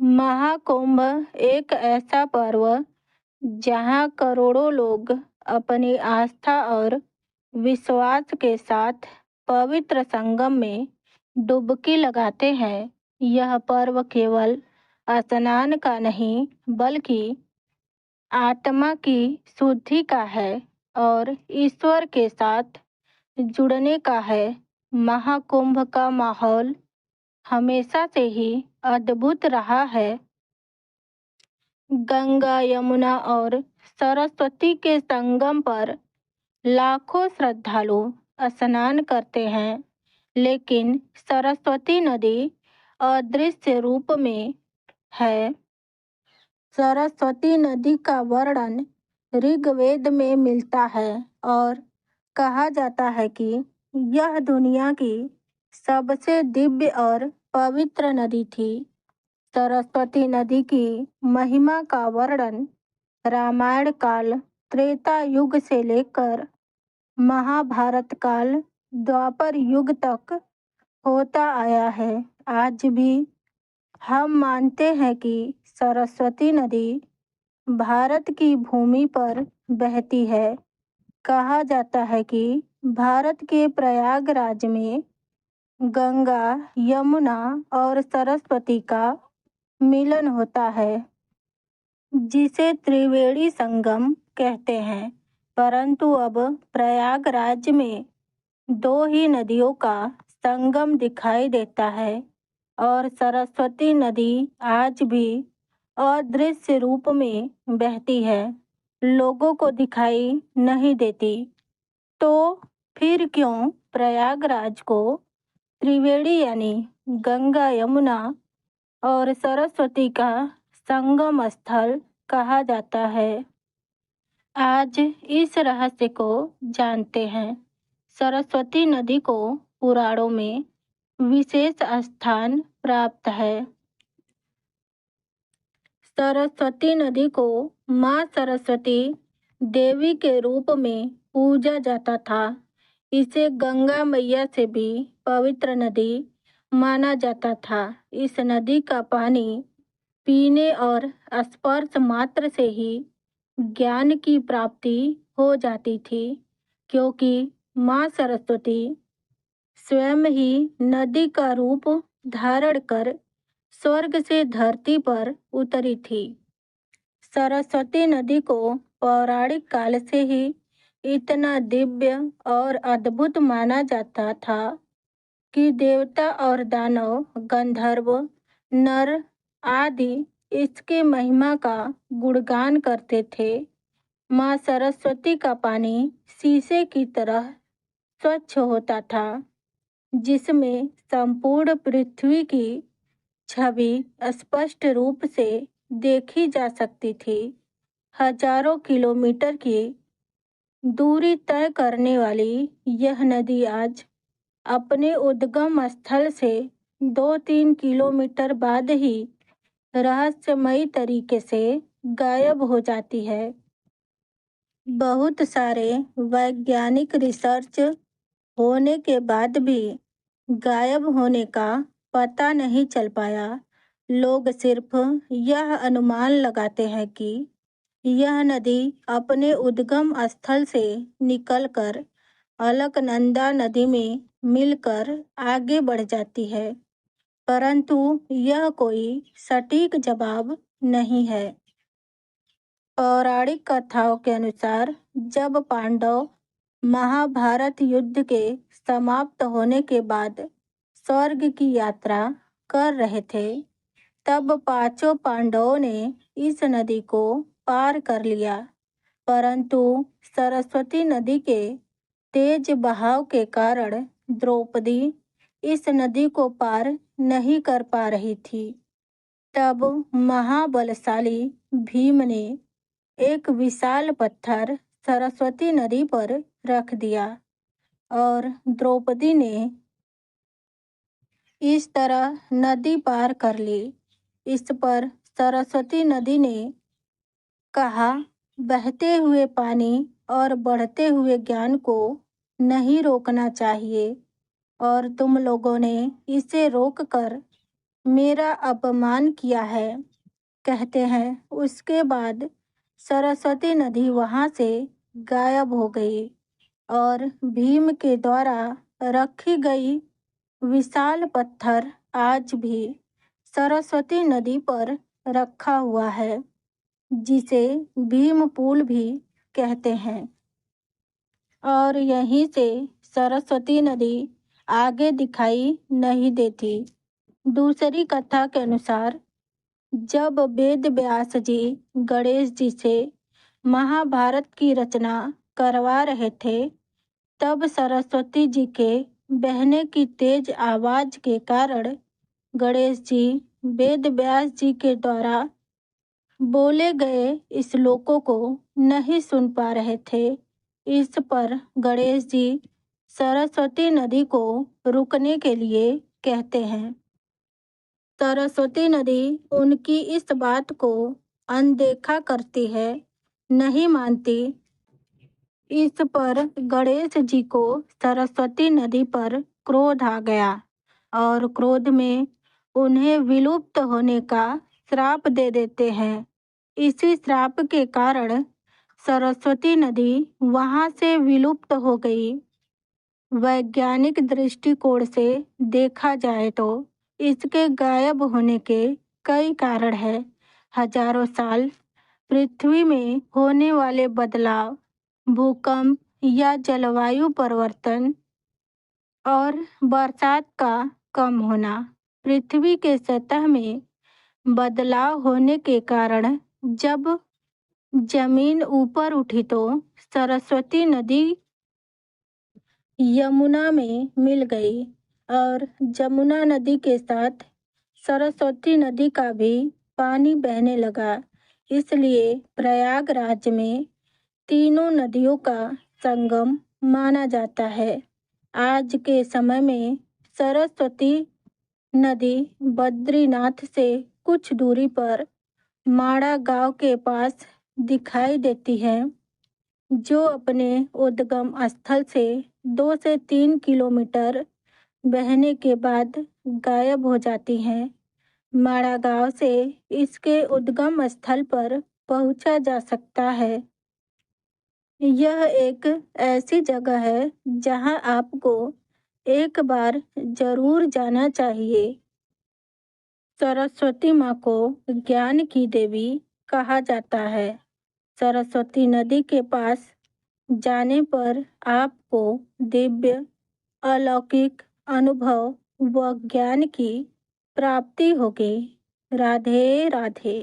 महाकुंभ एक ऐसा पर्व जहां करोड़ों लोग अपनी आस्था और विश्वास के साथ पवित्र संगम में डुबकी लगाते हैं। यह पर्व केवल स्नान का नहीं बल्कि आत्मा की शुद्धि का है और ईश्वर के साथ जुड़ने का है। महाकुंभ का माहौल हमेशा से ही अद्भुत रहा है। गंगा, यमुना और सरस्वती के संगम पर लाखों श्रद्धालु स्नान करते हैं, लेकिन सरस्वती नदी अदृश्य रूप में है। सरस्वती नदी का वर्णन ऋग्वेद में मिलता है और कहा जाता है कि यह दुनिया की सबसे दिव्य और पवित्र नदी थी। सरस्वती नदी की महिमा का वर्णन रामायण काल, त्रेता युग से लेकर महाभारत काल, द्वापर युग तक होता आया है। आज भी हम मानते हैं कि सरस्वती नदी भारत की भूमि पर बहती है। कहा जाता है कि भारत के प्रयागराज में गंगा, यमुना और सरस्वती का मिलन होता है, जिसे त्रिवेणी संगम कहते हैं। परंतु अब प्रयागराज में दो ही नदियों का संगम दिखाई देता है और सरस्वती नदी आज भी अदृश्य रूप में बहती है, लोगों को दिखाई नहीं देती। तो फिर क्यों प्रयागराज को त्रिवेणी यानी गंगा, यमुना और सरस्वती का संगम स्थल कहा जाता है? आज इस रहस्य को जानते हैं। सरस्वती नदी को पुराणों में विशेष स्थान प्राप्त है। सरस्वती नदी को माँ सरस्वती देवी के रूप में पूजा जाता था। इसे गंगा मैया से भी पवित्र नदी माना जाता था। इस नदी का पानी पीने और स्पर्श मात्र से ही ज्ञान की प्राप्ति हो जाती थी, क्योंकि माँ सरस्वती स्वयं ही नदी का रूप धारण कर स्वर्ग से धरती पर उतरी थी। सरस्वती नदी को पौराणिक काल से ही इतना दिव्य और अद्भुत माना जाता था कि देवता और दानव, गंधर्व, नर आदि इसके महिमा का गुणगान करते थे। माँ सरस्वती का पानी शीशे की तरह स्वच्छ होता था, जिसमें संपूर्ण पृथ्वी की छवि स्पष्ट रूप से देखी जा सकती थी। हजारों किलोमीटर की दूरी तय करने वाली यह नदी आज अपने उद्गम स्थल से 2-3 किलोमीटर बाद ही रहस्यमयी तरीके से गायब हो जाती है। बहुत सारे वैज्ञानिक रिसर्च होने के बाद भी गायब होने का पता नहीं चल पाया। लोग सिर्फ यह अनुमान लगाते हैं कि यह नदी अपने उद्गम स्थल से निकलकर अलकनंदा नदी में मिलकर आगे बढ़ जाती है, परंतु यह कोई सटीक जवाब नहीं है। पौराणिक कथाओं के अनुसार जब पांडव महाभारत युद्ध के समाप्त होने के बाद स्वर्ग की यात्रा कर रहे थे, तब पांचों पांडवों ने इस नदी को पार कर लिया, परंतु सरस्वती नदी के तेज बहाव के कारण द्रौपदी इस नदी को पार नहीं कर पा रही थी। तब महाबलशाली भीम ने एक विशाल पत्थर सरस्वती नदी पर रख दिया और द्रौपदी ने इस तरह नदी पार कर ली। इस पर सरस्वती नदी ने कहा, बहते हुए पानी और बढ़ते हुए ज्ञान को नहीं रोकना चाहिए और तुम लोगों ने इसे रोककर मेरा अपमान किया है, कहते हैं। उसके बाद सरस्वती नदी वहाँ से गायब हो गई और भीम के द्वारा रखी गई विशाल पत्थर आज भी सरस्वती नदी पर रखा हुआ है, जिसे भीम पुल भी कहते हैं। और यहीं से सरस्वती नदी आगे दिखाई नहीं देती। दूसरी कथा के अनुसार जब वेद व्यास जी गणेश जी से महाभारत की रचना करवा रहे थे, तब सरस्वती जी के बहने की तेज आवाज के कारण गणेश जी वेद व्यास जी के द्वारा बोले गए श्लोकों को नहीं सुन पा रहे थे। इस पर गणेश जी सरस्वती नदी को रुकने के लिए कहते हैं। सरस्वती नदी उनकी इस बात को अनदेखा करती है, नहीं मानती। इस पर गणेश जी को सरस्वती नदी पर क्रोध आ गया और क्रोध में उन्हें विलुप्त होने का श्राप दे देते हैं। इसी श्राप के कारण सरस्वती नदी वहाँ से विलुप्त हो गई। वैज्ञानिक दृष्टिकोण से देखा जाए तो इसके गायब होने के कई कारण हैं। हजारों साल पृथ्वी में होने वाले बदलाव, भूकंप या जलवायु परिवर्तन और बरसात का कम होना, पृथ्वी के सतह में बदलाव होने के कारण जब जमीन ऊपर उठी तो सरस्वती नदी यमुना में मिल गई और जमुना नदी के साथ सरस्वती नदी का भी पानी बहने लगा। इसलिए प्रयागराज में तीनों नदियों का संगम माना जाता है। आज के समय में सरस्वती नदी बद्रीनाथ से कुछ दूरी पर माड़ा गांव के पास दिखाई देती है, जो अपने उद्गम स्थल से 2 से 3 किलोमीटर बहने के बाद गायब हो जाती हैं। माड़ा गांव से इसके उद्गम स्थल पर पहुंचा जा सकता है। यह एक ऐसी जगह है जहां आपको एक बार जरूर जाना चाहिए। सरस्वती माँ को ज्ञान की देवी कहा जाता है। सरस्वती नदी के पास जाने पर आपको दिव्य अलौकिक अनुभव व ज्ञान की प्राप्ति होगी। राधे राधे।